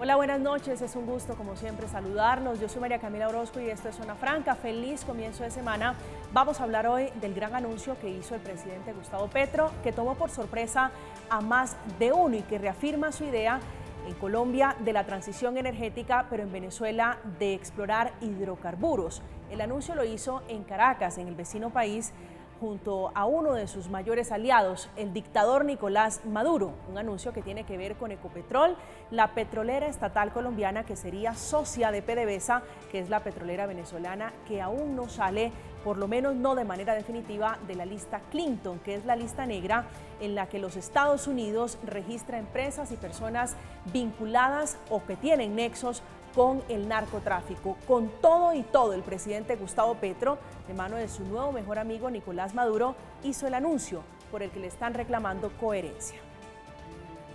Hola, buenas noches, es un gusto como siempre saludarlos. Yo soy María Camila Orozco y esto es Zona Franca. Feliz comienzo de semana. Vamos a hablar hoy del gran anuncio que hizo el presidente Gustavo Petro, que tomó por sorpresa a más de uno y que reafirma su idea en Colombia de la transición energética, pero en Venezuela de explorar hidrocarburos. El anuncio lo hizo en Caracas, en el vecino país, junto a uno de sus mayores aliados, el dictador Nicolás Maduro. Un anuncio que tiene que ver con Ecopetrol, la petrolera estatal colombiana que sería socia de PDVSA, que es la petrolera venezolana que aún no sale, por lo menos no de manera definitiva, de la lista Clinton, que es la lista negra en la que los Estados Unidos registra empresas y personas vinculadas o que tienen nexos con el narcotráfico. Con todo y todo, el presidente Gustavo Petro, de mano de su nuevo mejor amigo Nicolás Maduro, hizo el anuncio por el que le están reclamando coherencia.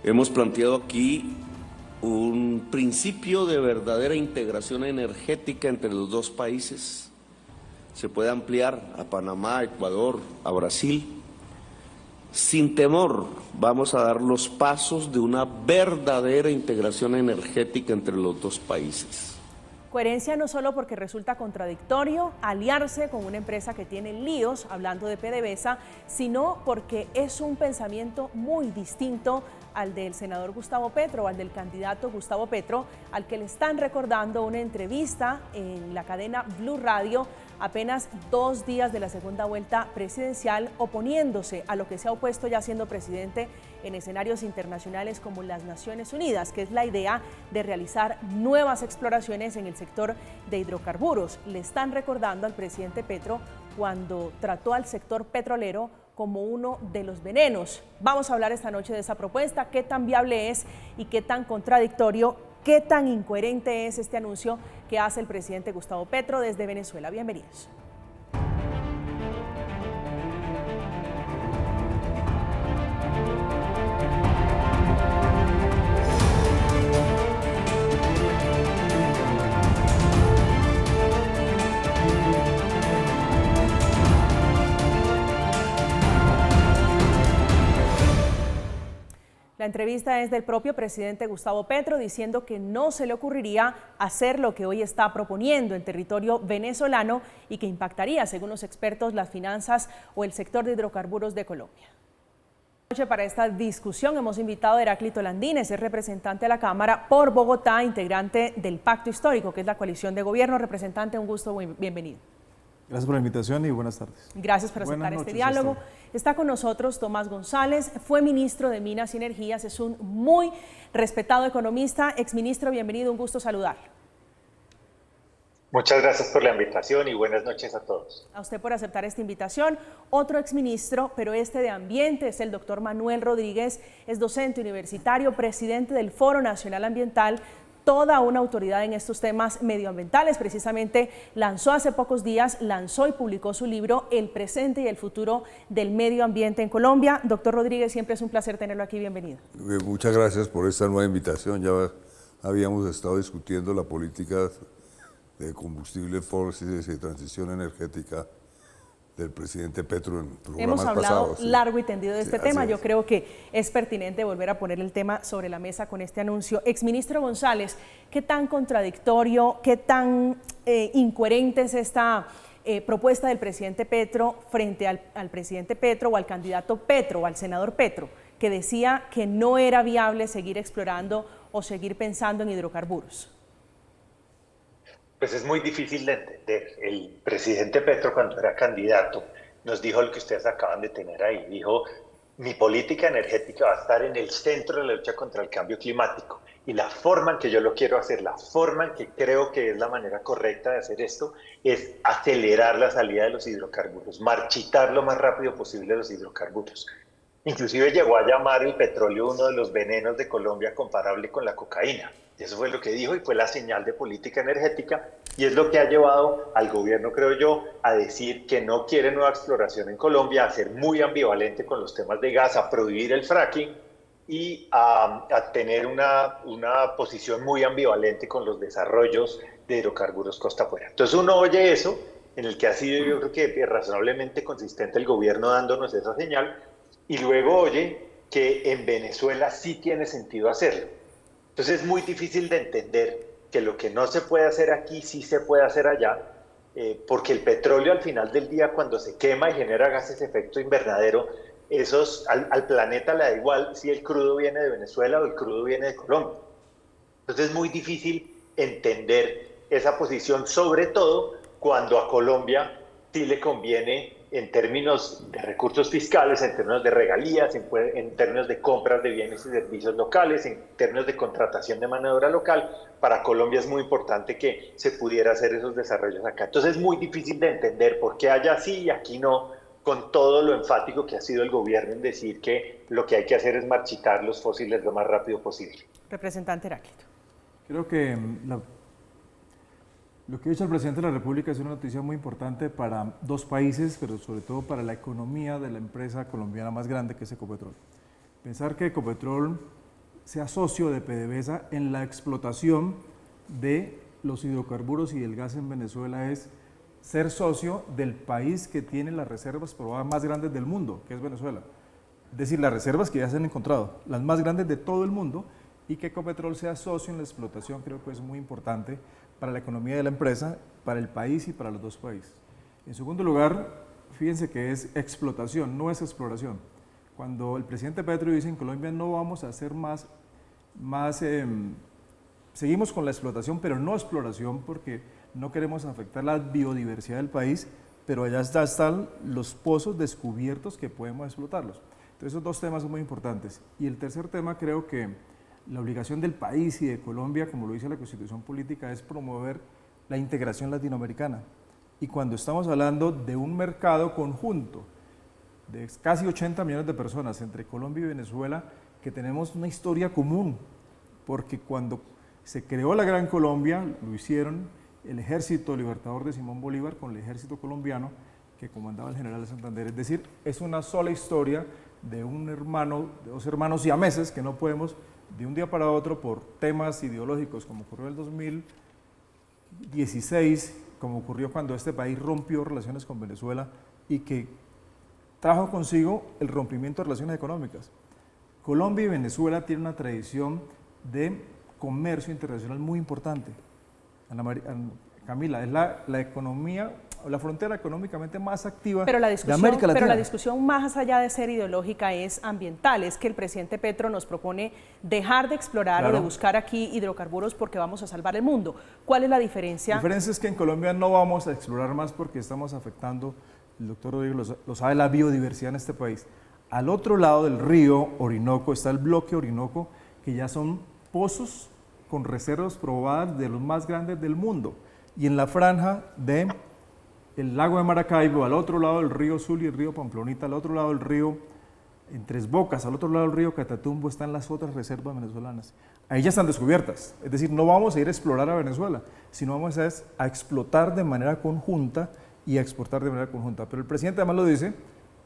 Hemos planteado aquí un principio de verdadera integración energética entre los dos países. Se puede ampliar a Panamá, a Ecuador, a Brasil. Sin temor, vamos a dar los pasos de una verdadera integración energética entre los dos países. Coherencia no solo porque resulta contradictorio aliarse con una empresa que tiene líos, hablando de PDVSA, sino porque es un pensamiento muy distinto al del senador Gustavo Petro, al del candidato Gustavo Petro, al que le están recordando una entrevista en la cadena Blue Radio apenas 2 días de la segunda vuelta presidencial, oponiéndose a lo que se ha opuesto ya siendo presidente en escenarios internacionales como las Naciones Unidas, que es la idea de realizar nuevas exploraciones en el sector de hidrocarburos. Le están recordando al presidente Petro cuando trató al sector petrolero como uno de los venenos. Vamos a hablar esta noche de esa propuesta, qué tan viable es y qué tan contradictorio, qué tan incoherente es este anuncio que hace el presidente Gustavo Petro desde Venezuela. Bienvenidos. La entrevista es del propio presidente Gustavo Petro diciendo que no se le ocurriría hacer lo que hoy está proponiendo en territorio venezolano y que impactaría, según los expertos, las finanzas o el sector de hidrocarburos de Colombia. Para esta discusión hemos invitado a Heráclito Landines, es representante de la Cámara por Bogotá, integrante del Pacto Histórico, que es la coalición de gobierno. Representante, un gusto, bienvenido. Gracias por la invitación y buenas tardes. Gracias por aceptar este diálogo. Está con nosotros Tomás González, fue ministro de Minas y Energías, es un muy respetado economista. Exministro, bienvenido, un gusto saludarlo. Muchas gracias por la invitación y buenas noches a todos. A usted por aceptar esta invitación. Otro exministro, pero este de Ambiente, es el doctor Manuel Rodríguez, es docente universitario, presidente del Foro Nacional Ambiental, toda una autoridad en estos temas medioambientales. Precisamente lanzó hace pocos días, y publicó su libro El presente y el futuro del medio ambiente en Colombia. Doctor Rodríguez, siempre es un placer tenerlo aquí, bienvenido. Muchas gracias por esta nueva invitación. Ya habíamos estado discutiendo la política de combustibles fósiles y de transición energética del presidente Petro en programas Hemos hablado pasados, largo y tendido de este tema. Yo es. creo que es pertinente volver a poner el tema sobre la mesa con este anuncio. Exministro González, ¿qué tan contradictorio, qué tan incoherente es esta propuesta del presidente Petro frente al presidente Petro o al candidato Petro o al senador Petro, que decía que no era viable seguir explorando o seguir pensando en hidrocarburos? Pues es muy difícil de entender. El presidente Petro, cuando era candidato, nos dijo lo que ustedes acaban de tener ahí. Dijo, mi política energética va a estar en el centro de la lucha contra el cambio climático. Y la forma en que yo lo quiero hacer, la forma en que creo que es la manera correcta de hacer esto, es acelerar la salida de los hidrocarburos, marchitar lo más rápido posible los hidrocarburos. Inclusive llegó a llamar el petróleo uno de los venenos de Colombia comparable con la cocaína. Eso fue lo que dijo y fue la señal de política energética y es lo que ha llevado al gobierno, creo yo, a decir que no quiere nueva exploración en Colombia, a ser muy ambivalente con los temas de gas, a prohibir el fracking y a tener una posición muy ambivalente con los desarrollos de hidrocarburos costa afuera. Entonces uno oye eso, en el que ha sido yo creo que razonablemente consistente el gobierno dándonos esa señal, y luego oye que en Venezuela sí tiene sentido hacerlo. Entonces es muy difícil de entender que lo que no se puede hacer aquí sí se puede hacer allá, porque el petróleo al final del día cuando se quema y genera gases de efecto invernadero, al planeta le da igual si el crudo viene de Venezuela o el crudo viene de Colombia. Entonces es muy difícil entender esa posición, sobre todo cuando a Colombia sí le conviene en términos de recursos fiscales, en términos de regalías, en términos de compras de bienes y servicios locales, en términos de contratación de mano de obra local. Para Colombia es muy importante que se pudiera hacer esos desarrollos acá. Entonces es muy difícil de entender por qué allá sí y aquí no, con todo lo enfático que ha sido el gobierno en decir que lo que hay que hacer es marchitar los fósiles lo más rápido posible. Representante Heráclito. Creo que lo que ha dicho el presidente de la República es una noticia muy importante para dos países, pero sobre todo para la economía de la empresa colombiana más grande que es Ecopetrol. Pensar que Ecopetrol sea socio de PDVSA en la explotación de los hidrocarburos y del gas en Venezuela es ser socio del país que tiene las reservas probadas más grandes del mundo, que es Venezuela. Es decir, las reservas que ya se han encontrado, las más grandes de todo el mundo, y que Ecopetrol sea socio en la explotación creo que es muy importante para la economía de la empresa, para el país y para los dos países. En segundo lugar, fíjense que es explotación, no es exploración. Cuando el presidente Petro dice en Colombia no vamos a hacer seguimos con la explotación, pero no exploración porque no queremos afectar la biodiversidad del país, pero allá están los pozos descubiertos que podemos explotarlos. Entonces esos dos temas son muy importantes. Y el tercer tema creo que la obligación del país y de Colombia, como lo dice la Constitución Política, es promover la integración latinoamericana. Y cuando estamos hablando de un mercado conjunto de casi 80 millones de personas entre Colombia y Venezuela, que tenemos una historia común, porque cuando se creó la Gran Colombia, lo hicieron el Ejército Libertador de Simón Bolívar con el ejército colombiano que comandaba el general Santander. Es decir, es una sola historia de de dos hermanos siameses que no podemos de un día para otro por temas ideológicos, como ocurrió en el 2016, como ocurrió cuando este país rompió relaciones con Venezuela y que trajo consigo el rompimiento de relaciones económicas. Colombia y Venezuela tienen una tradición de comercio internacional muy importante. Camila, es la economía, la frontera económicamente más activa de América Latina. Pero la discusión más allá de ser ideológica es ambiental, es que el presidente Petro nos propone dejar de explorar o de buscar aquí hidrocarburos porque vamos a salvar el mundo. ¿Cuál es la diferencia? La diferencia es que en Colombia no vamos a explorar más porque estamos afectando, el doctor Rodrigo lo sabe, la biodiversidad en este país. Al otro lado del río Orinoco está el bloque Orinoco, que ya son pozos con reservas probadas de los más grandes del mundo. Y en la franja del lago de Maracaibo, al otro lado del río Sul y el río Pamplonita, al otro lado del río en Tres Bocas, al otro lado del río Catatumbo, están las otras reservas venezolanas. Ahí ya están descubiertas. Es decir, no vamos a ir a explorar a Venezuela, sino vamos a explotar de manera conjunta y a exportar de manera conjunta. Pero el presidente además lo dice,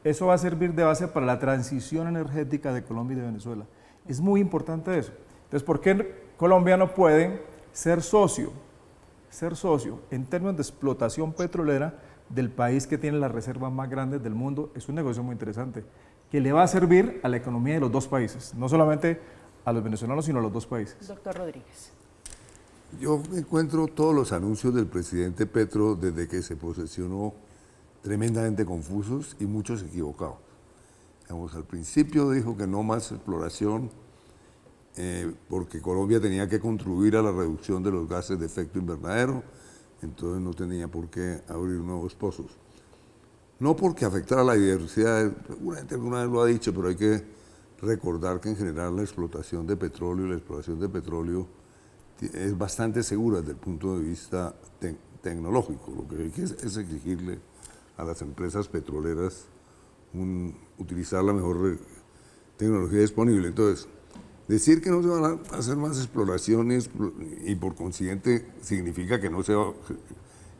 eso va a servir de base para la transición energética de Colombia y de Venezuela. Es muy importante eso. Entonces, ¿por qué Colombia no puede ser socio en términos de explotación petrolera del país que tiene las reservas más grandes del mundo? Es un negocio muy interesante que le va a servir a la economía de los dos países, no solamente a los venezolanos, sino a los dos países. Doctor Rodríguez. Yo encuentro todos los anuncios del presidente Petro desde que se posesionó tremendamente confusos y muchos equivocados. Al principio dijo que no más exploración, porque Colombia tenía que contribuir a la reducción de los gases de efecto invernadero, entonces no tenía por qué abrir nuevos pozos. No porque afectara a la diversidad, alguna gente alguna vez lo ha dicho, pero hay que recordar que en general la explotación de petróleo y la exploración de petróleo es bastante segura desde el punto de vista tecnológico. Lo que hay que es exigirle a las empresas petroleras utilizar la mejor tecnología disponible. Entonces, decir que no se van a hacer más exploraciones y por consiguiente significa que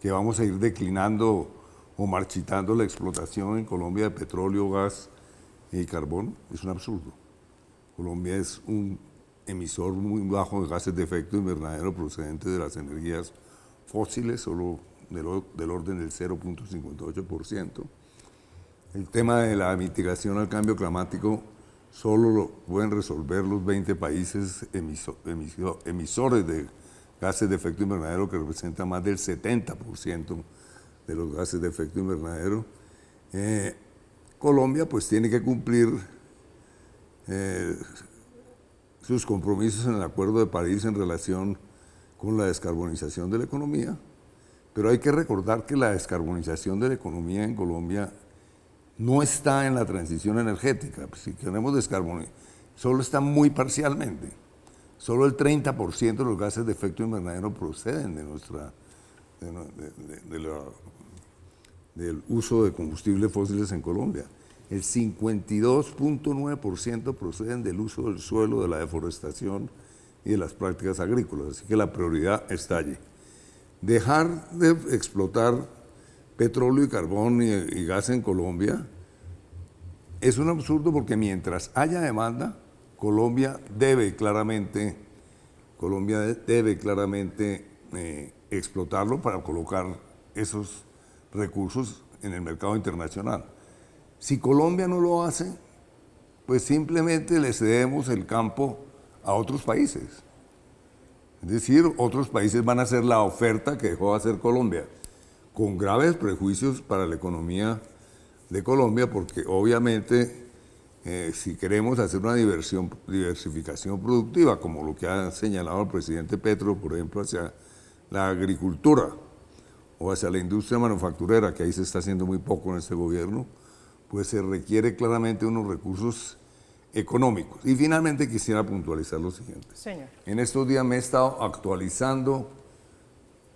que vamos a ir declinando o marchitando la explotación en Colombia de petróleo, gas y carbón es un absurdo. Colombia es un emisor muy bajo de gases de efecto invernadero procedentes de las energías fósiles, solo del orden del 0.58%. El tema de la mitigación al cambio climático solo lo pueden resolver los 20 países emisores de gases de efecto invernadero, que representan más del 70% de los gases de efecto invernadero. Colombia pues tiene que cumplir sus compromisos en el Acuerdo de París en relación con la descarbonización de la economía, pero hay que recordar que la descarbonización de la economía en Colombia no está en la transición energética. Si queremos descarbonizar, solo está muy parcialmente. Solo el 30% de los gases de efecto invernadero proceden del uso de combustibles fósiles en Colombia. El 52.9% proceden del uso del suelo, de la deforestación y de las prácticas agrícolas. Así que la prioridad está allí. Dejar de explotar petróleo y carbón y gas en Colombia es un absurdo, porque mientras haya demanda, Colombia debe claramente explotarlo para colocar esos recursos en el mercado internacional. Si Colombia no lo hace, pues simplemente le cedemos el campo a otros países. Es decir, otros países van a hacer la oferta que dejó de hacer Colombia, con graves prejuicios para la economía de Colombia, porque obviamente si queremos hacer una diversificación productiva, como lo que ha señalado el presidente Petro, por ejemplo, hacia la agricultura o hacia la industria manufacturera, que ahí se está haciendo muy poco en este gobierno, pues se requiere claramente unos recursos económicos. Y finalmente quisiera puntualizar lo siguiente. Señor. En estos días me he estado actualizando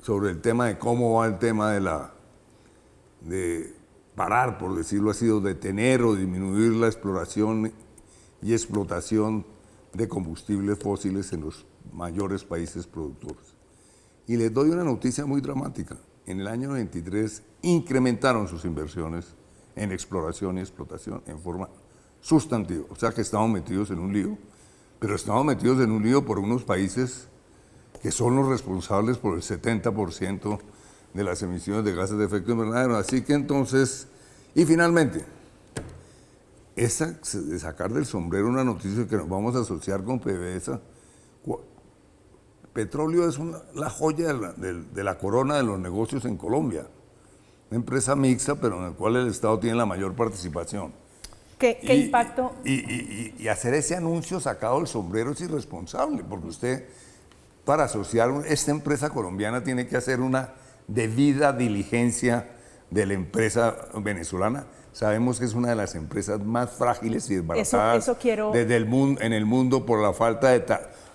sobre el tema de cómo va el tema de parar, por decirlo así, o detener o disminuir la exploración y explotación de combustibles fósiles en los mayores países productores. Y les doy una noticia muy dramática. En el año 23 incrementaron sus inversiones en exploración y explotación en forma sustantiva. O sea que estamos metidos en un lío, pero estamos metidos en un lío por unos países que son los responsables por el 70% de las emisiones de gases de efecto invernadero. Así que entonces, y finalmente, de sacar del sombrero una noticia que nos vamos a asociar con PDVSA. Petróleo es la joya de la corona de los negocios en Colombia. Una empresa mixta, pero en la cual el Estado tiene la mayor participación. ¿Qué impacto? Y hacer ese anuncio sacado del sombrero es irresponsable, porque usted, para asociar esta empresa colombiana, tiene que hacer una debida diligencia de la empresa venezolana. Sabemos que es una de las empresas más frágiles y desbaratadas en el mundo por la falta de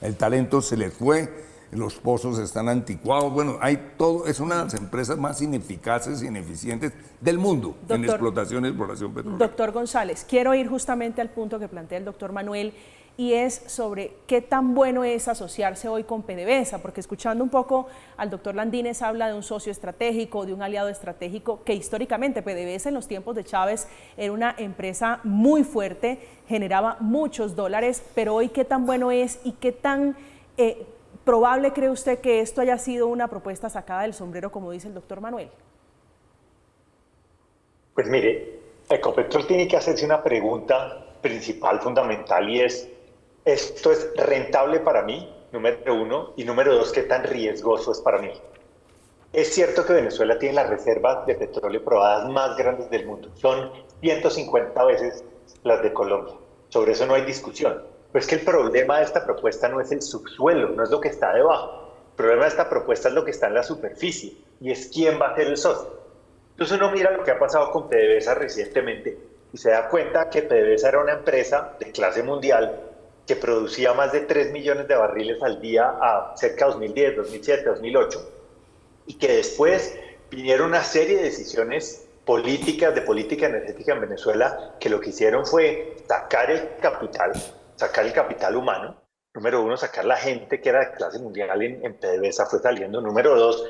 el talento se les fue, los pozos están anticuados, bueno, hay todo, es una de las empresas más ineficaces y ineficientes del mundo en explotación y exploración petrolera. Doctor González, quiero ir justamente al punto que plantea el doctor Manuel, y es sobre qué tan bueno es asociarse hoy con PDVSA, porque escuchando un poco al doctor Landines habla de un socio estratégico, de un aliado estratégico, que históricamente PDVSA en los tiempos de Chávez era una empresa muy fuerte, generaba muchos dólares, pero hoy qué tan bueno es y qué tan probable cree usted que esto haya sido una propuesta sacada del sombrero, como dice el doctor Manuel. Pues mire, Ecopetrol tiene que hacerse una pregunta principal, fundamental, y es: ¿esto es rentable para mí? Número uno. Y número dos, ¿qué tan riesgoso es para mí? Es cierto que Venezuela tiene las reservas de petróleo probadas más grandes del mundo. Son 150 veces las de Colombia. Sobre eso no hay discusión. Pero es que el problema de esta propuesta no es el subsuelo, no es lo que está debajo. El problema de esta propuesta es lo que está en la superficie, y es quién va a ser el socio. Entonces uno mira lo que ha pasado con PDVSA recientemente y se da cuenta que PDVSA era una empresa de clase mundial que producía más de 3 millones de barriles al día a cerca de 2010, 2007, 2008, y que después vinieron una serie de decisiones políticas, de política energética en Venezuela, que lo que hicieron fue sacar el capital humano. Número uno, sacar la gente que era de clase mundial en PDVSA fue saliendo. Número dos,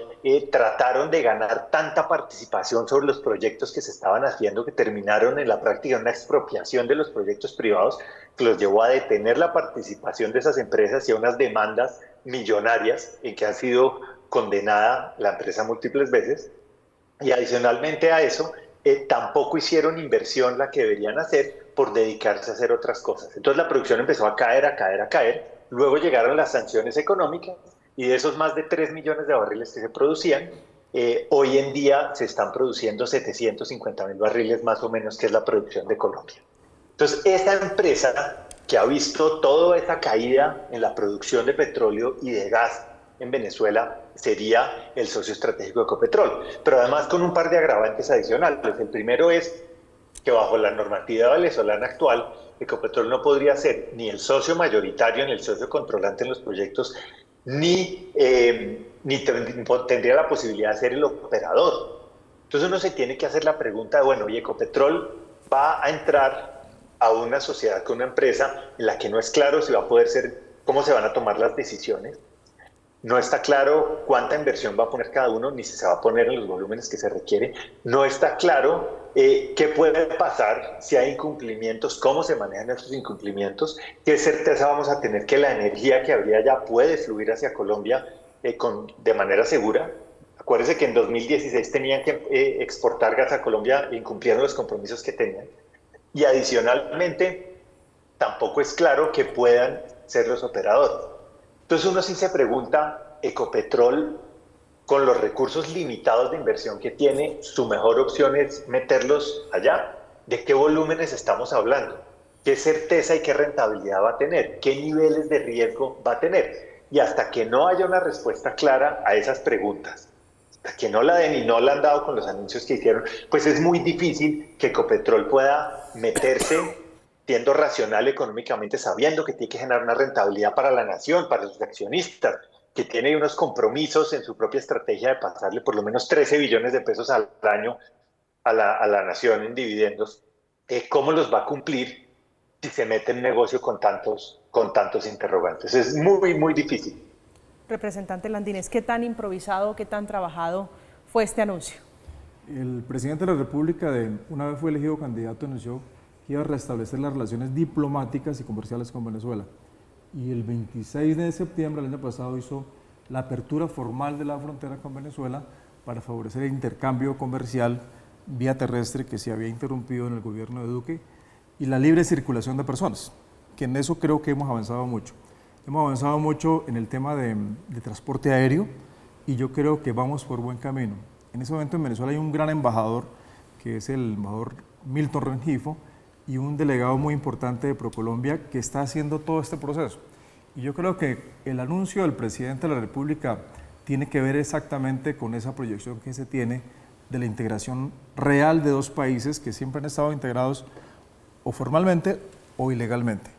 trataron de ganar tanta participación sobre los proyectos que se estaban haciendo que terminaron en la práctica en una expropiación de los proyectos privados que los llevó a detener la participación de esas empresas y a unas demandas millonarias en que ha sido condenada la empresa múltiples veces. Y adicionalmente a eso, tampoco hicieron inversión la que deberían hacer, por dedicarse a hacer otras cosas. Entonces la producción empezó a caer, a caer, a caer. Luego llegaron las sanciones económicas y de esos más de 3 millones de barriles que se producían, hoy en día se están produciendo 750.000 barriles más o menos, que es la producción de Colombia. Entonces, esta empresa que ha visto toda esa caída en la producción de petróleo y de gas en Venezuela sería el socio estratégico de Ecopetrol, pero además con un par de agravantes adicionales. El primero es que bajo la normativa venezolana actual, Ecopetrol no podría ser ni el socio mayoritario ni el socio controlante en los proyectos, ni tendría la posibilidad de ser el operador. Entonces uno se tiene que hacer la pregunta de, bueno, ¿y Ecopetrol va a entrar a una sociedad con una empresa en la que no es claro si va a poder ser, cómo se van a tomar las decisiones? No está claro cuánta inversión va a poner cada uno, ni si se va a poner en los volúmenes que se requiere. No está claro qué puede pasar si hay incumplimientos, cómo se manejan esos incumplimientos, qué certeza vamos a tener que la energía que habría ya puede fluir hacia Colombia de manera segura. Acuérdense que en 2016 tenían que exportar gas a Colombia e incumplieron los compromisos que tenían. Y adicionalmente, tampoco es claro que puedan ser los operadores. Entonces uno sí se pregunta, Ecopetrol, con los recursos limitados de inversión que tiene, su mejor opción es meterlos allá. ¿De qué volúmenes estamos hablando? ¿Qué certeza y qué rentabilidad va a tener? ¿Qué niveles de riesgo va a tener? Y hasta que no haya una respuesta clara a esas preguntas, hasta que no la den y no la han dado con los anuncios que hicieron, pues es muy difícil que Ecopetrol pueda meterse siendo racional económicamente, sabiendo que tiene que generar una rentabilidad para la nación, para sus accionistas, que tiene unos compromisos en su propia estrategia de pasarle por lo menos 13 billones de pesos al año a la nación en dividendos. ¿Cómo los va a cumplir si se mete en negocio con tantos interrogantes? Es muy, muy difícil. Representante Landines, ¿qué tan improvisado, qué tan trabajado fue este anuncio? El presidente de la República, una vez fue elegido candidato, anunció que iba a restablecer las relaciones diplomáticas y comerciales con Venezuela. Y el 26 de septiembre del año pasado hizo la apertura formal de la frontera con Venezuela para favorecer el intercambio comercial vía terrestre que se había interrumpido en el gobierno de Duque y la libre circulación de personas, que en eso creo que hemos avanzado mucho. Hemos avanzado mucho en el tema de transporte aéreo y yo creo que vamos por buen camino. En ese momento en Venezuela hay un gran embajador, que es el embajador Milton Rengifo, y un delegado muy importante de ProColombia que está haciendo todo este proceso. Y yo creo que el anuncio del presidente de la República tiene que ver exactamente con esa proyección que se tiene de la integración real de dos países que siempre han estado integrados o formalmente o ilegalmente.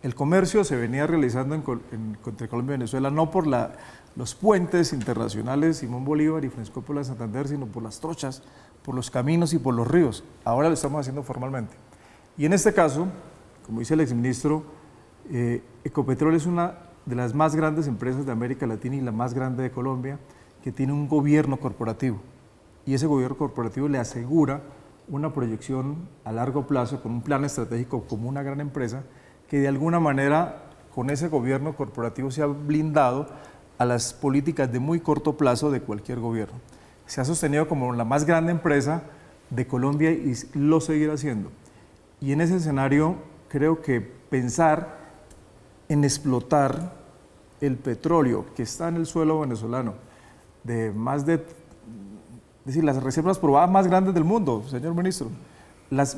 El comercio se venía realizando entre Colombia y Venezuela no por los puentes internacionales Simón Bolívar y Francisco Polo de Santander, sino por las trochas, por los caminos y por los ríos. Ahora lo estamos haciendo formalmente. Y en este caso, como dice el exministro, Ecopetrol es una de las más grandes empresas de América Latina y la más grande de Colombia, que tiene un gobierno corporativo. Y ese gobierno corporativo le asegura una proyección a largo plazo con un plan estratégico como una gran empresa que de alguna manera con ese gobierno corporativo se ha blindado a las políticas de muy corto plazo de cualquier gobierno. Se ha sostenido como la más grande empresa de Colombia y lo seguirá haciendo. Y en ese escenario creo que pensar en explotar el petróleo que está en el suelo venezolano, de más de, es decir, las reservas probadas más grandes del mundo, señor ministro, las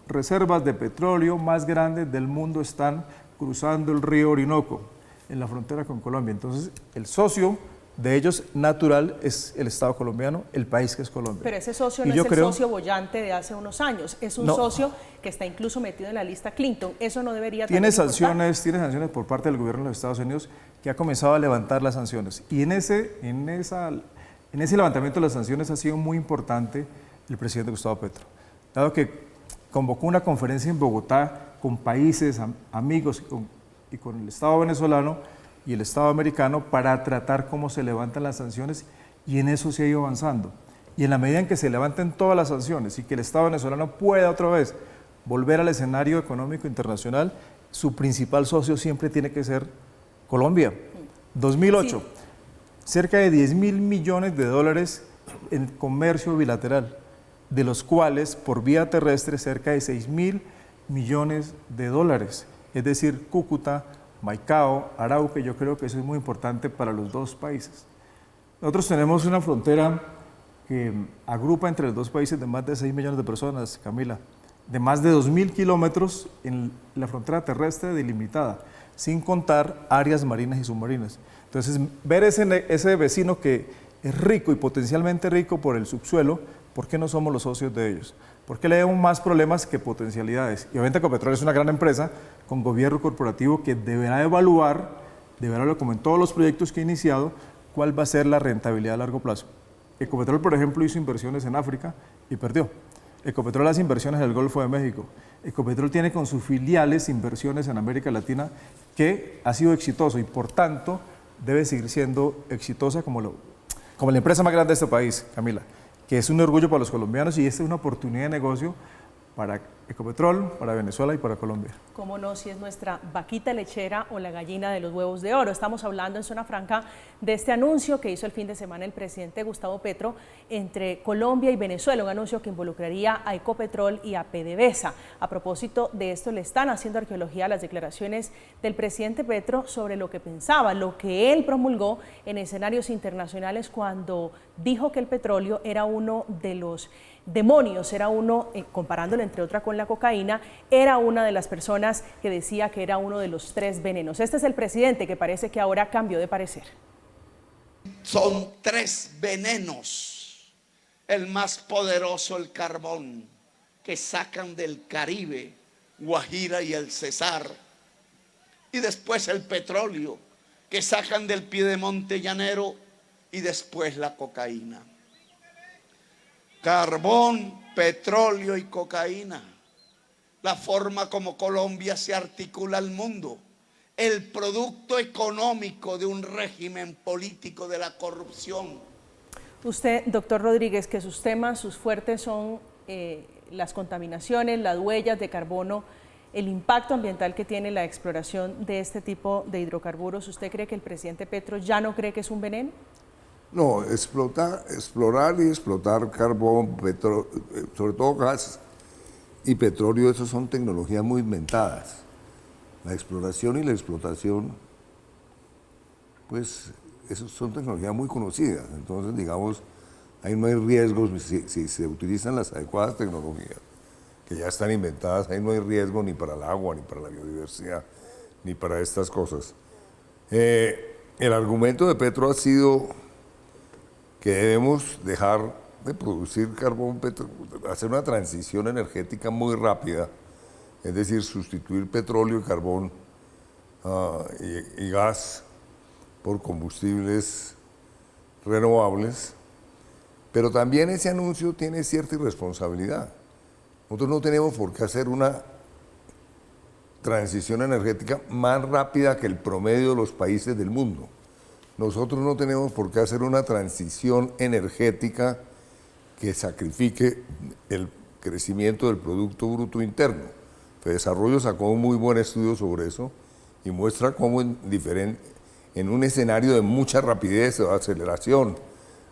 reservas de petróleo más grandes del mundo están cruzando el río Orinoco, en la frontera con Colombia. Entonces, el socio de ellos natural es el Estado colombiano, el país que es Colombia. Pero ese socio no es el socio boyante de hace unos años, es un socio que está incluso metido en la lista Clinton. Eso no debería tiene sanciones por parte del gobierno de los Estados Unidos que ha comenzado a levantar las sanciones. Y en ese levantamiento de las sanciones ha sido muy importante el presidente Gustavo Petro, dado que convocó una conferencia en Bogotá con países amigos y con el Estado venezolano y el Estado americano para tratar cómo se levantan las sanciones, y en eso se ha ido avanzando. Y en la medida en que se levanten todas las sanciones y que el Estado venezolano pueda otra vez volver al escenario económico internacional, su principal socio siempre tiene que ser Colombia. 2008, sí. Cerca de 10.000 millones de dólares en comercio bilateral, de los cuales por vía terrestre cerca de 6.000 millones de dólares. Es decir, Cúcuta, Maicao, Arauca, yo creo que eso es muy importante para los dos países. Nosotros tenemos una frontera que agrupa entre los dos países de más de 6 millones de personas, Camila, de más de 2.000 kilómetros en la frontera terrestre delimitada, sin contar áreas marinas y submarinas. Entonces, ver ese vecino que es rico y potencialmente rico por el subsuelo, ¿por qué no somos los socios de ellos? ¿Por qué le vemos más problemas que potencialidades? Y obviamente Ecopetrol es una gran empresa con gobierno corporativo que deberá evaluar, como en todos los proyectos que ha iniciado, cuál va a ser la rentabilidad a largo plazo. Ecopetrol, por ejemplo, hizo inversiones en África y perdió. Ecopetrol hace inversiones en el Golfo de México. Ecopetrol tiene con sus filiales inversiones en América Latina que ha sido exitoso y por tanto debe seguir siendo exitosa como la empresa más grande de este país, Camila, que es un orgullo para los colombianos y esta es una oportunidad de negocio para Ecopetrol, para Venezuela y para Colombia. Cómo no, si es nuestra vaquita lechera o la gallina de los huevos de oro. Estamos hablando en Zona Franca de este anuncio que hizo el fin de semana el presidente Gustavo Petro entre Colombia y Venezuela, un anuncio que involucraría a Ecopetrol y a PDVSA. A propósito de esto, le están haciendo arqueología a las declaraciones del presidente Petro sobre lo que pensaba, lo que él promulgó en escenarios internacionales cuando dijo que el petróleo era uno de los demonios, era uno, comparándolo entre otra con la cocaína, era una de las personas que decía que era uno de los 3 venenos. Este es el presidente que parece que ahora cambió de parecer. Son 3 venenos. El más poderoso, el carbón, que sacan del Caribe, Guajira y el Cesar. Y después el petróleo, que sacan del Piedemonte llanero, y después la cocaína. Carbón, petróleo y cocaína. La forma como Colombia se articula al mundo. El producto económico de un régimen político de la corrupción. Usted, doctor Rodríguez, que sus temas, sus fuertes son las contaminaciones, las huellas de carbono, el impacto ambiental que tiene la exploración de este tipo de hidrocarburos. ¿Usted cree que el presidente Petro ya no cree que es un veneno? No, explorar y explotar carbón, sobre todo gas y petróleo, eso son tecnologías muy inventadas. La exploración y la explotación, pues, eso son tecnologías muy conocidas. Entonces, digamos, ahí no hay riesgos si se utilizan las adecuadas tecnologías, que ya están inventadas, ahí no hay riesgo ni para el agua, ni para la biodiversidad, ni para estas cosas. El argumento de Petro ha sido que debemos dejar de producir carbón, hacer una transición energética muy rápida, es decir, sustituir petróleo y carbón y gas por combustibles renovables, pero también ese anuncio tiene cierta irresponsabilidad. Nosotros no tenemos por qué hacer una transición energética más rápida que el promedio de los países del mundo. Nosotros no tenemos por qué hacer una transición energética que sacrifique el crecimiento del Producto Bruto Interno. Desarrollo sacó un muy buen estudio sobre eso y muestra cómo en un escenario de mucha rapidez o aceleración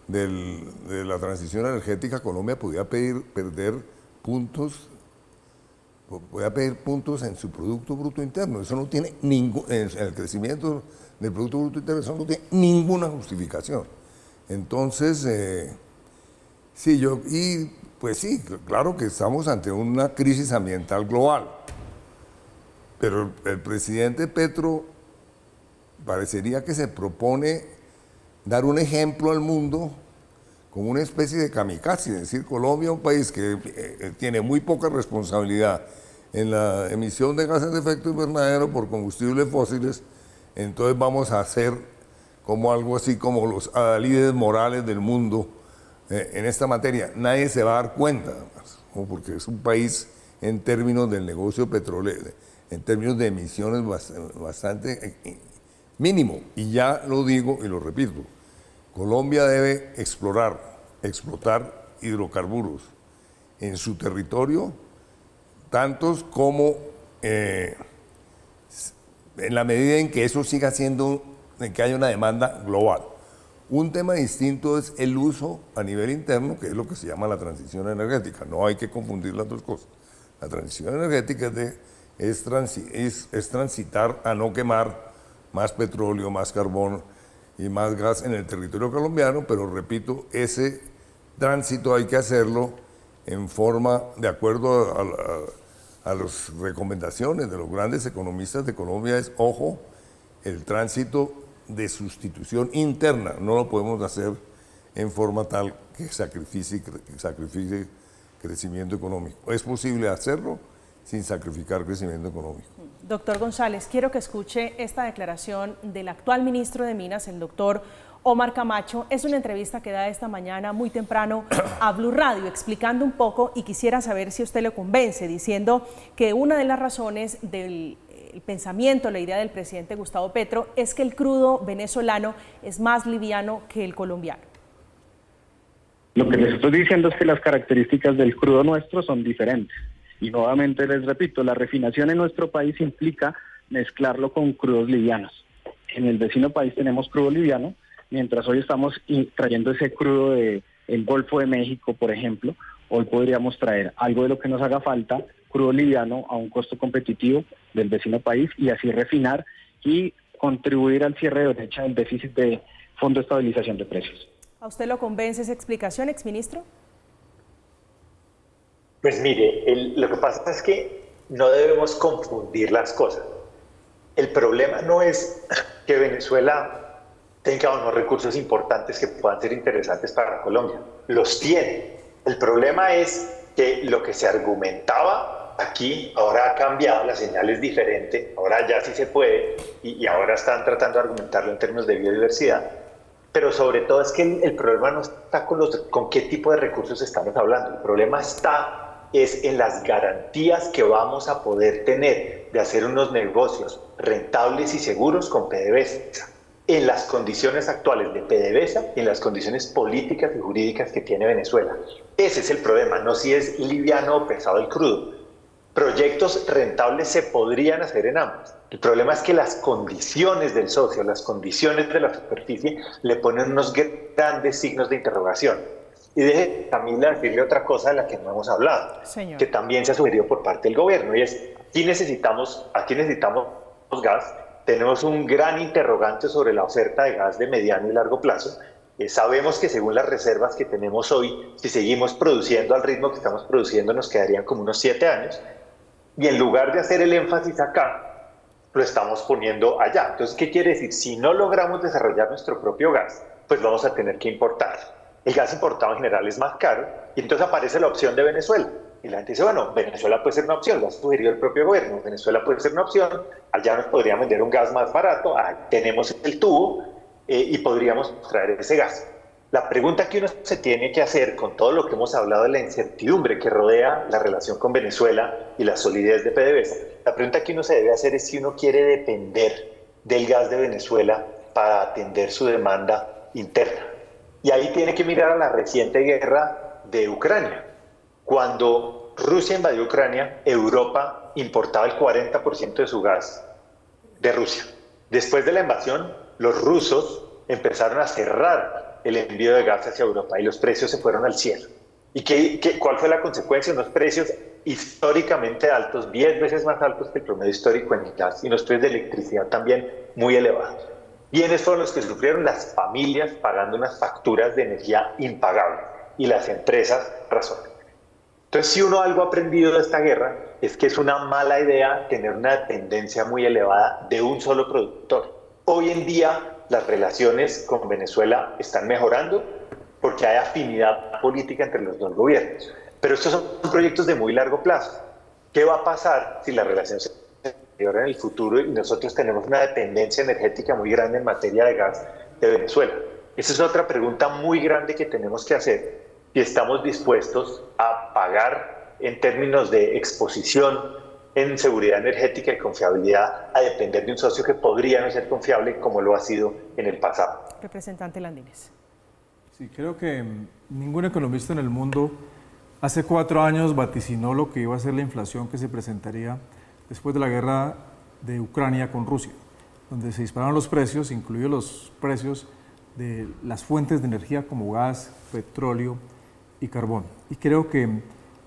de la transición energética, Colombia podía pedir puntos en su Producto Bruto Interno. Eso no tiene el crecimiento del Producto Bruto Interno, eso no tiene ninguna justificación. Entonces, pues sí, claro que estamos ante una crisis ambiental global, pero el presidente Petro parecería que se propone dar un ejemplo al mundo como una especie de kamikaze, es decir, Colombia, un país que tiene muy poca responsabilidad en la emisión de gases de efecto invernadero por combustibles fósiles, entonces vamos a hacer como algo así como los adalides morales del mundo en esta materia. Nadie se va a dar cuenta, porque es un país en términos del negocio petrolero, en términos de emisiones bastante mínimo. Y ya lo digo y lo repito, Colombia debe explotar hidrocarburos en su territorio, tantos como en la medida en que eso siga siendo, en que haya una demanda global. Un tema distinto es el uso a nivel interno, que es lo que se llama la transición energética. No hay que confundir las dos cosas. La transición energética es transitar a no quemar más petróleo, más carbón y más gas en el territorio colombiano, pero repito, ese tránsito hay que hacerlo en forma, de acuerdo a las recomendaciones de los grandes economistas de Colombia, es, ojo, el tránsito de sustitución interna. No lo podemos hacer en forma tal que sacrifique crecimiento económico. Es posible hacerlo sin sacrificar crecimiento económico. Doctor González, quiero que escuche esta declaración del actual ministro de Minas, el doctor Omar Camacho. Es una entrevista que da esta mañana muy temprano a Blue Radio, explicando un poco, y quisiera saber si usted lo convence, diciendo que una de las razones del pensamiento, la idea del presidente Gustavo Petro, es que el crudo venezolano es más liviano que el colombiano. Lo que les estoy diciendo es que las características del crudo nuestro son diferentes. Y nuevamente les repito, la refinación en nuestro país implica mezclarlo con crudos livianos. En el vecino país tenemos crudo liviano, mientras hoy estamos trayendo ese crudo del Golfo de México, por ejemplo. Hoy podríamos traer algo de lo que nos haga falta, crudo liviano a un costo competitivo del vecino país, y así refinar y contribuir al cierre de brecha del déficit de Fondo de Estabilización de Precios. ¿A usted lo convence esa explicación, exministro? Pues mire, lo que pasa es que no debemos confundir las cosas. El problema no es que Venezuela tenga unos recursos importantes que puedan ser interesantes para Colombia. Los tiene. El problema es que lo que se argumentaba aquí ahora ha cambiado, la señal es diferente, ahora ya sí se puede y ahora están tratando de argumentarlo en términos de biodiversidad. Pero sobre todo es que el problema no está con qué tipo de recursos estamos hablando. El problema es en las garantías que vamos a poder tener de hacer unos negocios rentables y seguros con PDVSA, en las condiciones actuales de PDVSA y en las condiciones políticas y jurídicas que tiene Venezuela. Ese es el problema, no si es liviano o pesado el crudo. Proyectos rentables se podrían hacer en ambos. El problema es que las condiciones del socio, las condiciones de la superficie, le ponen unos grandes signos de interrogación. Y deje, Camila, decirle otra cosa de la que no hemos hablado, Señor, que también se ha sugerido por parte del gobierno, y es, aquí necesitamos gas. Tenemos un gran interrogante sobre la oferta de gas de mediano y largo plazo. Sabemos que según las reservas que tenemos hoy, si seguimos produciendo al ritmo que estamos produciendo, nos quedarían como unos 7 años. Y en lugar de hacer el énfasis acá, lo estamos poniendo allá. Entonces, ¿qué quiere decir? Si no logramos desarrollar nuestro propio gas, pues vamos a tener que importar. El gas importado en general es más caro, y entonces aparece la opción de Venezuela. Y la gente dice, bueno, Venezuela puede ser una opción, lo ha sugerido el propio gobierno, Venezuela puede ser una opción, allá nos podrían vender un gas más barato, tenemos el tubo y podríamos traer ese gas. La pregunta que uno se tiene que hacer con todo lo que hemos hablado de la incertidumbre que rodea la relación con Venezuela y la solidez de PDVSA, la pregunta que uno se debe hacer es si uno quiere depender del gas de Venezuela para atender su demanda interna. Y ahí tiene que mirar a la reciente guerra de Ucrania. Cuando Rusia invadió Ucrania, Europa importaba el 40% de su gas de Rusia. Después de la invasión, los rusos empezaron a cerrar el envío de gas hacia Europa y los precios se fueron al cielo. ¿Y cuál fue la consecuencia? Unos precios históricamente altos, 10 veces más altos que el promedio histórico en el gas, y unos precios de electricidad también muy elevados. Bienes fueron los que sufrieron las familias pagando unas facturas de energía impagables y las empresas razonan. Entonces, si uno algo ha aprendido de esta guerra es que es una mala idea tener una dependencia muy elevada de un solo productor. Hoy en día las relaciones con Venezuela están mejorando porque hay afinidad política entre los dos gobiernos. Pero estos son proyectos de muy largo plazo. ¿Qué va a pasar si la relación se deteriora en el futuro y nosotros tenemos una dependencia energética muy grande en materia de gas de Venezuela? Esa es otra pregunta muy grande que tenemos que hacer, si estamos dispuestos a pagar en términos de exposición en seguridad energética y confiabilidad a depender de un socio que podría no ser confiable como lo ha sido en el pasado. Representante Landines. Sí, creo que ningún economista en el mundo hace 4 años vaticinó lo que iba a ser la inflación que se presentaría después de la guerra de Ucrania con Rusia, donde se dispararon los precios, incluidos los precios de las fuentes de energía como gas, petróleo y carbón. Y creo que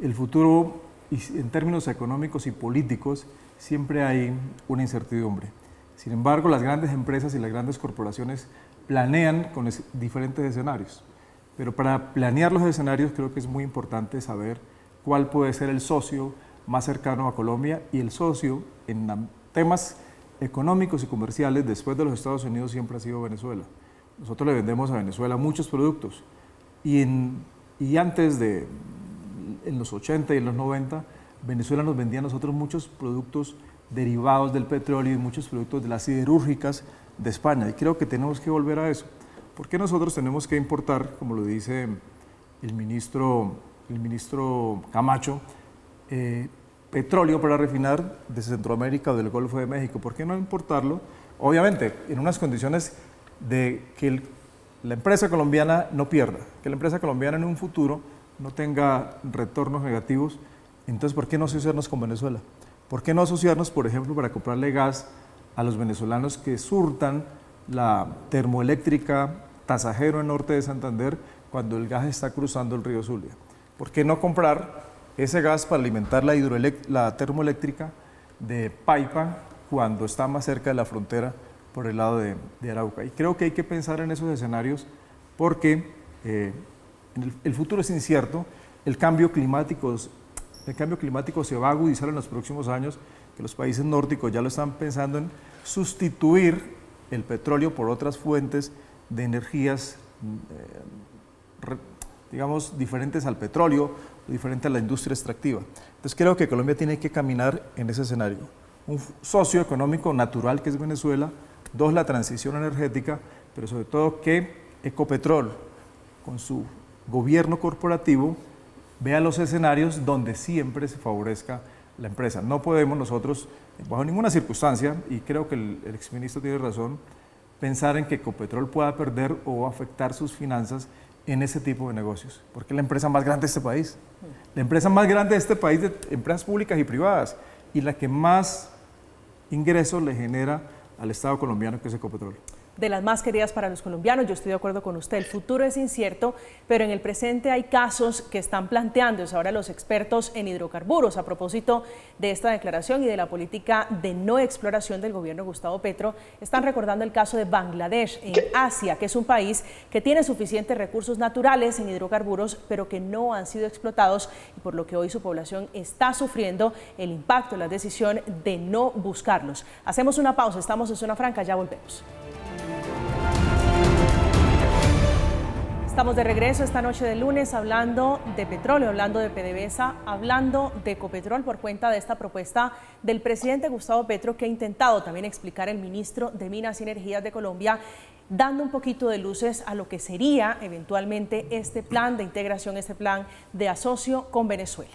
el futuro y en términos económicos y políticos siempre hay una incertidumbre. Sin embargo, las grandes empresas y las grandes corporaciones planean con diferentes escenarios. Pero para planear los escenarios creo que es muy importante saber cuál puede ser el socio más cercano a Colombia, y el socio en temas económicos y comerciales después de los Estados Unidos siempre ha sido Venezuela. Nosotros le vendemos a Venezuela muchos productos y antes de, en los 80 y en los 90, Venezuela nos vendía a nosotros muchos productos derivados del petróleo y muchos productos de las siderúrgicas de España, y creo que tenemos que volver a eso. ¿Por qué nosotros tenemos que importar, como lo dice el ministro Camacho, petróleo para refinar de Centroamérica o del Golfo de México? ¿Por qué no importarlo? Obviamente, en unas condiciones de que la empresa colombiana no pierda, que la empresa colombiana en un futuro no tenga retornos negativos. Entonces, ¿por qué no asociarnos con Venezuela? ¿Por qué no asociarnos, por ejemplo, para comprarle gas a los venezolanos que surtan la termoeléctrica Tasajero en norte de Santander cuando el gas está cruzando el río Zulia? ¿Por qué no comprar ese gas para alimentar la termoeléctrica de Paipa cuando está más cerca de la frontera por el lado de Arauca? Y creo que hay que pensar en esos escenarios porque el futuro es incierto, el cambio climático se va a agudizar en los próximos años, que los países nórdicos ya lo están pensando en sustituir el petróleo por otras fuentes de energías, digamos, diferentes al petróleo, diferentes a la industria extractiva. Entonces creo que Colombia tiene que caminar en ese escenario. Un socio económico natural que es Venezuela, 2, la transición energética, pero sobre todo que Ecopetrol, con su gobierno corporativo, vea los escenarios donde siempre se favorezca la empresa. No podemos nosotros, bajo ninguna circunstancia, y creo que el exministro tiene razón, pensar en que Ecopetrol pueda perder o afectar sus finanzas en ese tipo de negocios, porque es la empresa más grande de este país. La empresa más grande de este país, de empresas públicas y privadas, y la que más ingresos le genera al Estado colombiano, que es Ecopetrol. De las más queridas para los colombianos, yo estoy de acuerdo con usted, el futuro es incierto, pero en el presente hay casos que están planteándose ahora los expertos en hidrocarburos. A propósito de esta declaración y de la política de no exploración del gobierno de Gustavo Petro, están recordando el caso de Bangladesh en Asia, que es un país que tiene suficientes recursos naturales en hidrocarburos, pero que no han sido explotados, y por lo que hoy su población está sufriendo el impacto de la decisión de no buscarlos. Hacemos una pausa, estamos en Zona Franca, ya volvemos. Estamos de regreso esta noche de lunes hablando de petróleo, hablando de PDVSA, hablando de Ecopetrol por cuenta de esta propuesta del presidente Gustavo Petro, que ha intentado también explicar el ministro de Minas y Energías de Colombia, dando un poquito de luces a lo que sería eventualmente este plan de integración, este plan de asocio con Venezuela.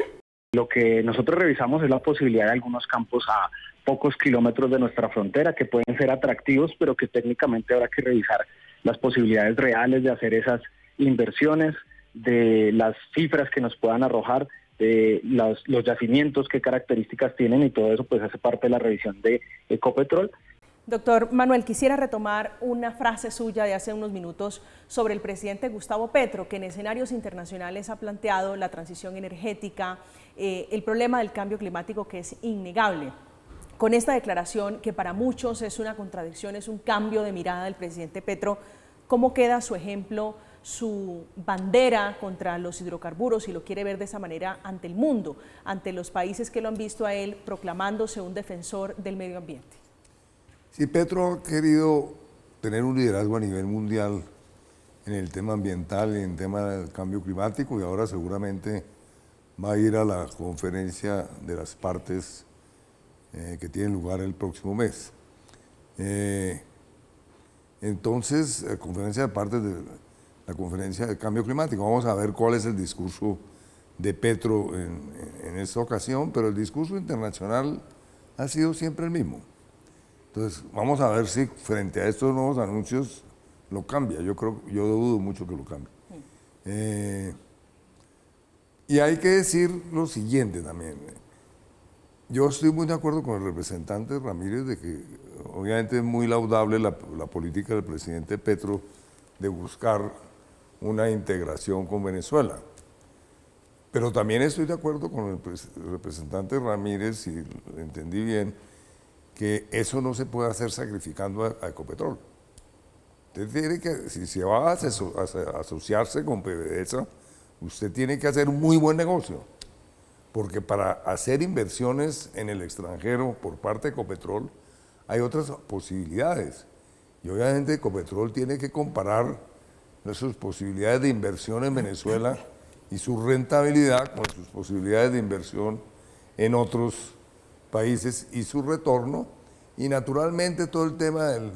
Lo que nosotros revisamos es la posibilidad de algunos campos a pocos kilómetros de nuestra frontera que pueden ser atractivos, pero que técnicamente habrá que revisar las posibilidades reales de hacer esas inversiones, de las cifras que nos puedan arrojar, de los yacimientos, qué características tienen, y todo eso pues hace parte de la revisión de Ecopetrol. Doctor Manuel, quisiera retomar una frase suya de hace unos minutos sobre el presidente Gustavo Petro, que en escenarios internacionales ha planteado la transición energética, el problema del cambio climático, que es innegable. Con esta declaración, que para muchos es una contradicción, es un cambio de mirada del presidente Petro, ¿cómo queda su ejemplo, su bandera contra los hidrocarburos, si lo quiere ver de esa manera, ante el mundo, ante los países que lo han visto a él proclamándose un defensor del medio ambiente? Sí, Petro ha querido tener un liderazgo a nivel mundial en el tema ambiental y en el tema del cambio climático, y ahora seguramente va a ir a la conferencia de las partes que tiene lugar el próximo mes. Entonces, conferencia de partes de la conferencia de cambio climático. Vamos a ver cuál es el discurso de Petro en esta ocasión, pero el discurso internacional ha sido siempre el mismo. Entonces, vamos a ver si frente a estos nuevos anuncios lo cambia. Yo dudo mucho que lo cambie. Y hay que decir lo siguiente también. Yo estoy muy de acuerdo con el representante Ramírez de que obviamente es muy laudable la política del presidente Petro de buscar una integración con Venezuela. Pero también estoy de acuerdo con el representante Ramírez, si entendí bien, que eso no se puede hacer sacrificando a Ecopetrol. Usted tiene que, si se va a asociarse con PDVSA, usted tiene que hacer un muy buen negocio, porque para hacer inversiones en el extranjero por parte de Ecopetrol hay otras posibilidades. Y obviamente Ecopetrol tiene que comparar sus posibilidades de inversión en Venezuela y su rentabilidad con sus posibilidades de inversión en otros países y su retorno, y naturalmente todo el tema del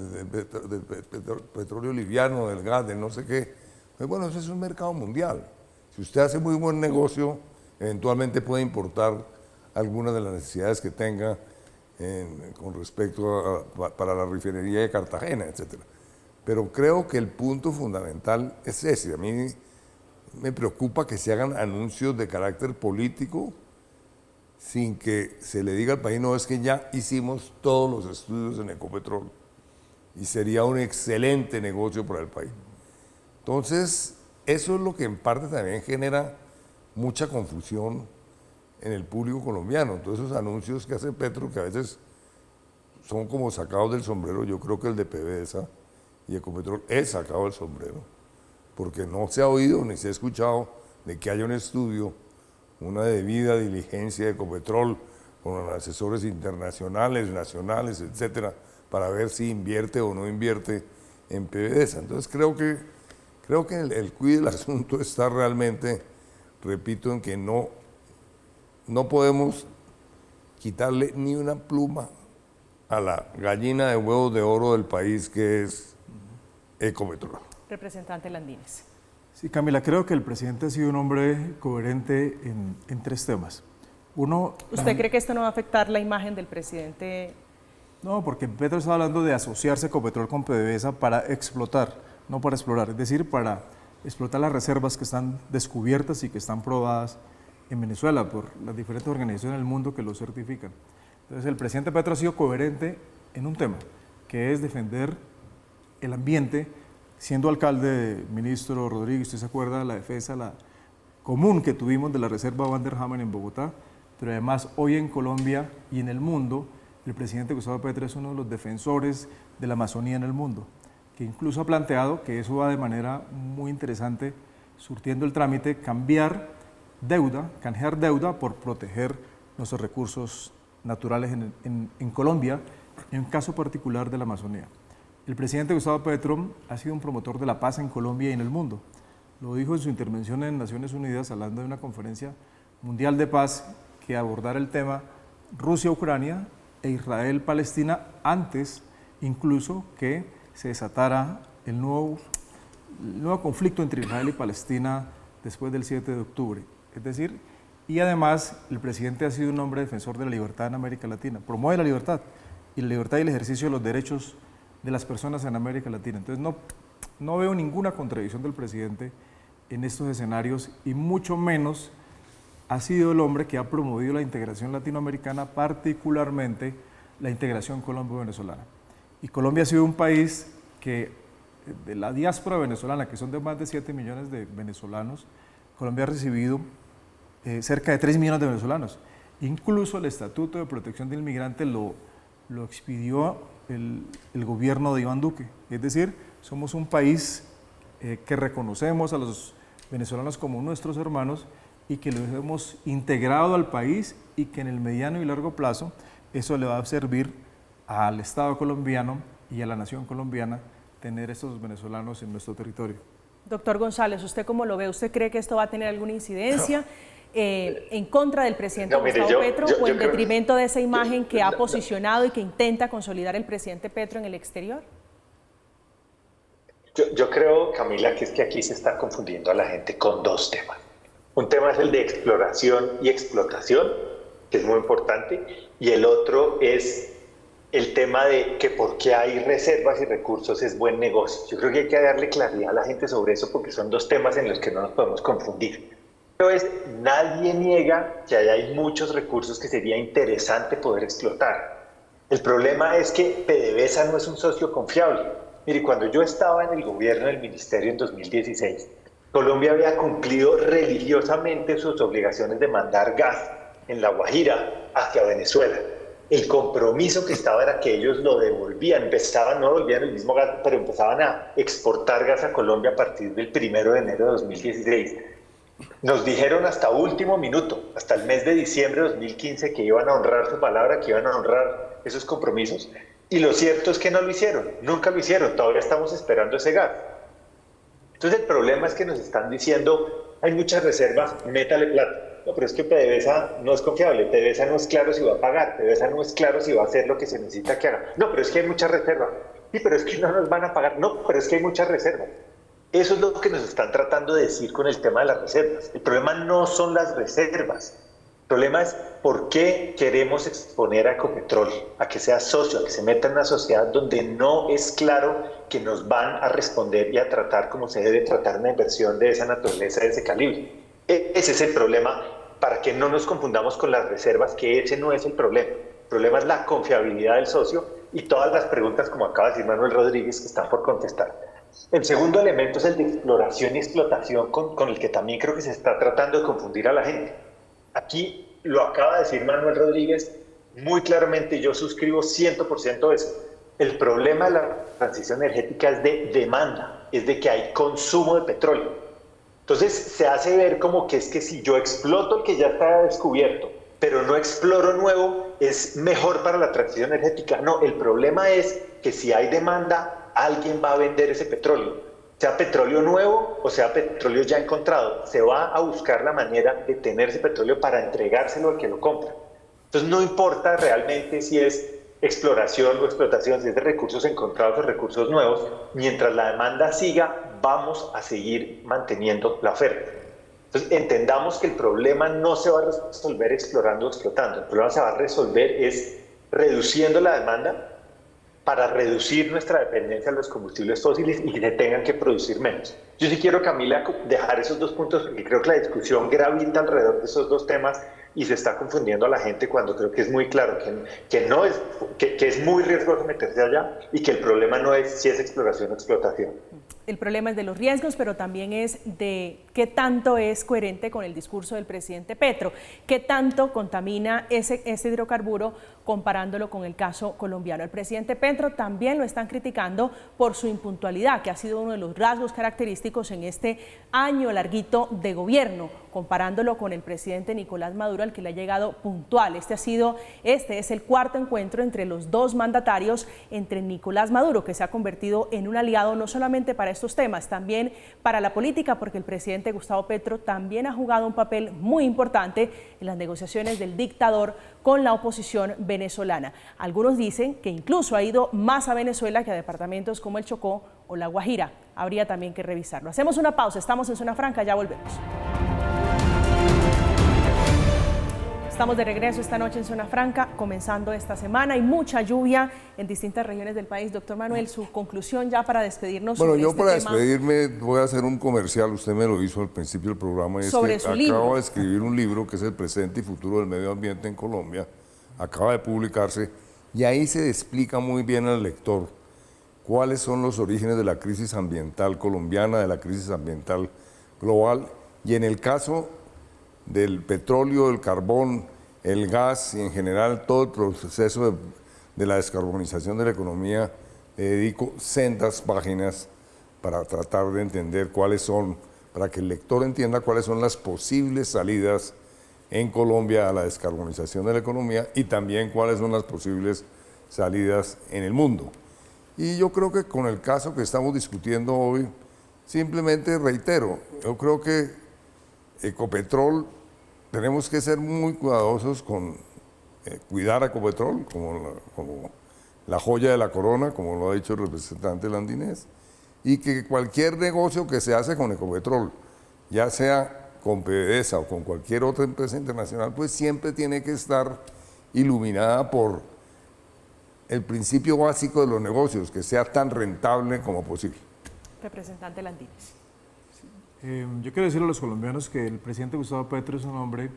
petróleo liviano, del gas, del no sé qué, pues bueno, eso es un mercado mundial. Si usted hace muy buen negocio, eventualmente puede importar algunas de las necesidades que tenga con respecto para la refinería de Cartagena, etc. Pero creo que el punto fundamental es ese. A mí me preocupa que se hagan anuncios de carácter político sin que se le diga al país, no, es que ya hicimos todos los estudios en Ecopetrol y sería un excelente negocio para el país. Entonces, eso es lo que en parte también genera mucha confusión en el público colombiano. Todos esos anuncios que hace Petro, que a veces son como sacados del sombrero, yo creo que el de PDVSA y Ecopetrol es sacado del sombrero, porque no se ha oído ni se ha escuchado de que haya un estudio, una debida diligencia de Ecopetrol con asesores internacionales, nacionales, etcétera, para ver si invierte o no invierte en PDVSA. Entonces creo que el quid del asunto está realmente, repito, en que no podemos quitarle ni una pluma a la gallina de huevos de oro del país, que es Ecopetrol. Representante Landines. Sí, Camila, creo que el presidente ha sido un hombre coherente en tres temas. Uno, ¿usted cree que esto no va a afectar la imagen del presidente? No, porque Petro está hablando de asociarse Ecopetrol con PDVSA para explotar, no para explorar, es decir, para explotar las reservas que están descubiertas y que están probadas en Venezuela por las diferentes organizaciones del mundo que lo certifican. Entonces, el presidente Petro ha sido coherente en un tema, que es defender el ambiente. Siendo alcalde, ministro Rodríguez, usted se acuerda de la defensa común que tuvimos de la reserva Van der Hamen en Bogotá, pero además hoy en Colombia y en el mundo, el presidente Gustavo Petro es uno de los defensores de la Amazonía en el mundo, que incluso ha planteado que eso va de manera muy interesante, surtiendo el trámite, canjear deuda por proteger nuestros recursos naturales en Colombia, en un caso particular de la Amazonía. El presidente Gustavo Petro ha sido un promotor de la paz en Colombia y en el mundo. Lo dijo en su intervención en Naciones Unidas, hablando de una conferencia mundial de paz que abordara el tema Rusia-Ucrania e Israel-Palestina antes incluso que se desatara el nuevo conflicto entre Israel y Palestina después del 7 de octubre. Es decir, y además el presidente ha sido un hombre defensor de la libertad en América Latina, promueve la libertad y el ejercicio de los derechos de las personas en América Latina. Entonces no veo ninguna contradicción del presidente en estos escenarios y mucho menos ha sido el hombre que ha promovido la integración latinoamericana, particularmente la integración colombo-venezolana. Y Colombia ha sido un país que, de la diáspora venezolana, que son de más de 7 millones de venezolanos, Colombia ha recibido cerca de 3 millones de venezolanos. Incluso el Estatuto de Protección del Inmigrante lo expidió el gobierno de Iván Duque. Es decir, somos un país que reconocemos a los venezolanos como nuestros hermanos y que los hemos integrado al país y que en el mediano y largo plazo eso le va a servir al Estado colombiano y a la nación colombiana tener estos venezolanos en nuestro territorio. Doctor González, ¿usted cómo lo ve? ¿Usted cree que esto va a tener alguna incidencia en contra del presidente Gustavo Petro o en detrimento de esa imagen que ha posicionado y que intenta consolidar el presidente Petro en el exterior? Yo creo, Camila, que es que aquí se está confundiendo a la gente con dos temas. Un tema es el de exploración y explotación, que es muy importante, y el otro es el tema de que porque hay reservas y recursos es buen negocio. Yo creo que hay que darle claridad a la gente sobre eso porque son dos temas en los que no nos podemos confundir. Entonces, nadie niega que hay muchos recursos que sería interesante poder explotar. El problema es que PDVSA no es un socio confiable. Mire, cuando yo estaba en el gobierno del ministerio en 2016, Colombia había cumplido religiosamente sus obligaciones de mandar gas en La Guajira hacia Venezuela. El compromiso que estaba era que ellos lo devolvían, no devolvían el mismo gas, pero empezaban a exportar gas a Colombia a partir del 1 de enero de 2016. Nos dijeron hasta último minuto, hasta el mes de diciembre de 2015, que iban a honrar su palabra, que iban a honrar esos compromisos, y lo cierto es que no lo hicieron, nunca lo hicieron, todavía estamos esperando ese gas. Entonces el problema es que nos están diciendo, hay muchas reservas, métale plata. No, pero es que PDVSA no es confiable, PDVSA no es claro si va a pagar, PDVSA no es claro si va a hacer lo que se necesita que haga. No, pero es que hay muchas reservas. Sí, pero es que no nos van a pagar. No, pero es que hay muchas reservas. Eso es lo que nos están tratando de decir con el tema de las reservas. El problema no son las reservas. El problema es por qué queremos exponer a Ecopetrol, a que sea socio, a que se meta en una sociedad donde no es claro que nos van a responder y a tratar como se debe tratar una inversión de esa naturaleza, de ese calibre. Ese es el problema, para que no nos confundamos con las reservas, que ese no es el problema. El problema es la confiabilidad del socio y todas las preguntas, como acaba de decir Manuel Rodríguez, que están por contestar. El segundo elemento es el de exploración y explotación, con el que también creo que se está tratando de confundir a la gente. Aquí lo acaba de decir Manuel Rodríguez muy claramente, y yo suscribo 100% de eso. El problema de la transición energética es de demanda, es de que hay consumo de petróleo. Entonces se hace ver como que es que si yo exploto el que ya está descubierto, pero no exploro nuevo, es mejor para la transición energética. No, el problema es que si hay demanda, alguien va a vender ese petróleo. Sea petróleo nuevo o sea petróleo ya encontrado. Se va a buscar la manera de tener ese petróleo para entregárselo al que lo compra. Entonces no importa realmente si es exploración o explotación, si es de recursos encontrados o recursos nuevos, mientras la demanda siga, vamos a seguir manteniendo la oferta. Entonces, entendamos que el problema no se va a resolver explorando o explotando. El problema se va a resolver es reduciendo la demanda para reducir nuestra dependencia de los combustibles fósiles y que se tengan que producir menos. Yo sí quiero, Camila, dejar esos dos puntos, porque creo que la discusión gravita alrededor de esos dos temas y se está confundiendo a la gente cuando creo que es muy claro que es muy riesgoso meterse allá y que el problema no es si es exploración o explotación. El problema es de los riesgos, pero también es de qué tanto es coherente con el discurso del presidente Petro, qué tanto contamina ese hidrocarburo comparándolo con el caso colombiano. El presidente Petro también lo están criticando por su impuntualidad, que ha sido uno de los rasgos característicos en este año larguito de gobierno, comparándolo con el presidente Nicolás Maduro, al que le ha llegado puntual. Este es el cuarto encuentro entre los dos mandatarios, entre Nicolás Maduro, que se ha convertido en un aliado no solamente para estos temas, también para la política, porque el presidente Gustavo Petro también ha jugado un papel muy importante en las negociaciones del dictador con la oposición venezolana. Algunos dicen que incluso ha ido más a Venezuela que a departamentos como el Chocó o La Guajira. Habría también que revisarlo. Hacemos una pausa, estamos en Zona Franca, ya volvemos. Estamos de regreso esta noche en Zona Franca, comenzando esta semana. Hay mucha lluvia en distintas regiones del país. Doctor Manuel, su conclusión ya para despedirnos. Bueno, sobre yo este para tema. despedirme voy a hacer un comercial. Usted me lo hizo al principio del programa. Y Sobre es su que libro. acabo de escribir un libro que es El presente y futuro del medio ambiente en Colombia. Acaba de publicarse y ahí se explica muy bien al lector cuáles son los orígenes de la crisis ambiental colombiana, de la crisis ambiental global, y en el caso del petróleo, el carbón, el gas y en general todo el proceso de la descarbonización de la economía, le dedico sendas páginas para tratar de entender cuáles son, para que el lector entienda cuáles son las posibles salidas en Colombia a la descarbonización de la economía y también cuáles son las posibles salidas en el mundo. Y yo creo que con el caso que estamos discutiendo hoy, simplemente reitero, yo creo que Ecopetrol tenemos que ser muy cuidadosos con cuidar a Ecopetrol como la joya de la corona, como lo ha dicho el representante landinés, y que cualquier negocio que se hace con Ecopetrol, ya sea con PDVSA o con cualquier otra empresa internacional, pues siempre tiene que estar iluminada por el principio básico de los negocios, que sea tan rentable como posible. Representante Landines. Yo quiero decirle a los colombianos que el presidente Gustavo Petro es un hombre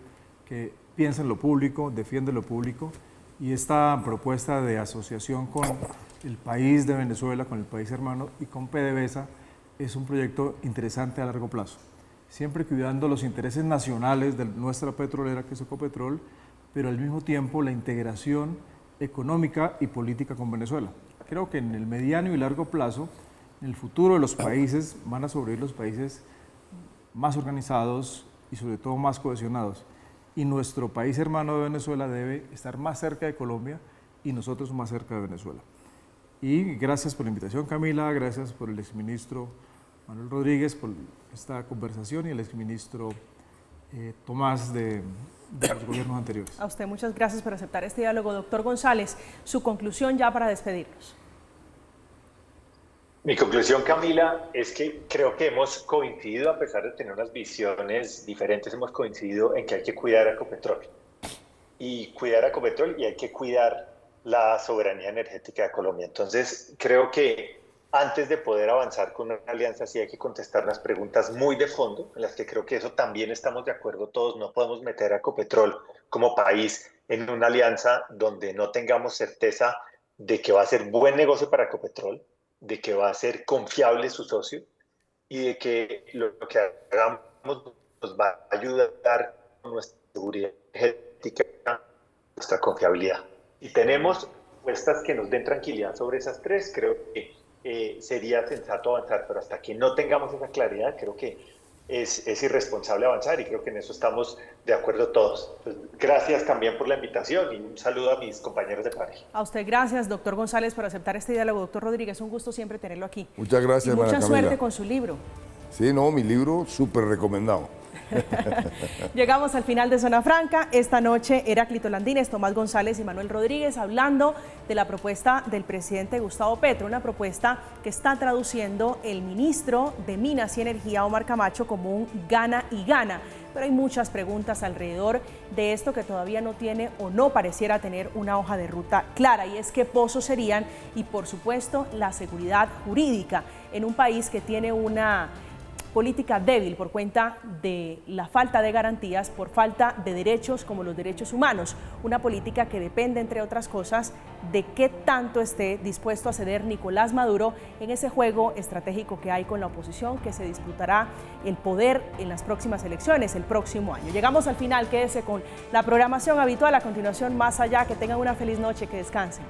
que piensa en lo público, defiende lo público, y esta propuesta de asociación con el país de Venezuela, con el país hermano y con PDVSA, es un proyecto interesante a largo plazo, siempre cuidando los intereses nacionales de nuestra petrolera, que es Ecopetrol, pero al mismo tiempo la integración económica y política con Venezuela. Creo que en el mediano y largo plazo, en el futuro de los países, van a sobrevivir los países más organizados y sobre todo más cohesionados. Y nuestro país hermano de Venezuela debe estar más cerca de Colombia y nosotros más cerca de Venezuela. Y gracias por la invitación, Camila, gracias por el exministro Manuel Rodríguez por esta conversación y el exministro Tomás de los gobiernos anteriores. A usted muchas gracias por aceptar este diálogo. Doctor González, su conclusión ya para despedirnos. Mi conclusión, Camila, es que creo que hemos coincidido, a pesar de tener unas visiones diferentes, hemos coincidido en que hay que cuidar a Ecopetrol. Y cuidar a Ecopetrol y hay que cuidar la soberanía energética de Colombia. Entonces, creo que antes de poder avanzar con una alianza, sí hay que contestar unas preguntas muy de fondo, en las que creo que eso también estamos de acuerdo todos. No podemos meter a Ecopetrol como país en una alianza donde no tengamos certeza de que va a ser buen negocio para Ecopetrol, de que va a ser confiable su socio y de que lo que hagamos nos va a ayudar a nuestra seguridad energética, nuestra confiabilidad. Y tenemos propuestas que nos den tranquilidad sobre esas tres. Creo que sería sensato avanzar, pero hasta que no tengamos esa claridad, creo que es irresponsable avanzar y creo que en eso estamos de acuerdo todos. Pues, gracias también por la invitación y un saludo a mis compañeros de panel. A usted gracias, doctor González, por aceptar este diálogo. Doctor Rodríguez, un gusto siempre tenerlo aquí. Muchas gracias, y mucha María Camila. suerte con su libro. Sí, no, mi libro súper recomendado. Llegamos al final de Zona Franca. Esta noche Heráclito Landines, Tomás González y Manuel Rodríguez hablando de la propuesta del presidente Gustavo Petro, una propuesta que está traduciendo el ministro de Minas y Energía, Omar Camacho, como un gana y gana. Pero hay muchas preguntas alrededor de esto que todavía no tiene o no pareciera tener una hoja de ruta clara, y es qué pozos serían y, por supuesto, la seguridad jurídica en un país que tiene una política débil por cuenta de la falta de garantías, por falta de derechos como los derechos humanos. Una política que depende, entre otras cosas, de qué tanto esté dispuesto a ceder Nicolás Maduro en ese juego estratégico que hay con la oposición, que se disputará el poder en las próximas elecciones el próximo año. Llegamos al final, quédese con la programación habitual. A continuación, Más Allá, que tengan una feliz noche, que descansen.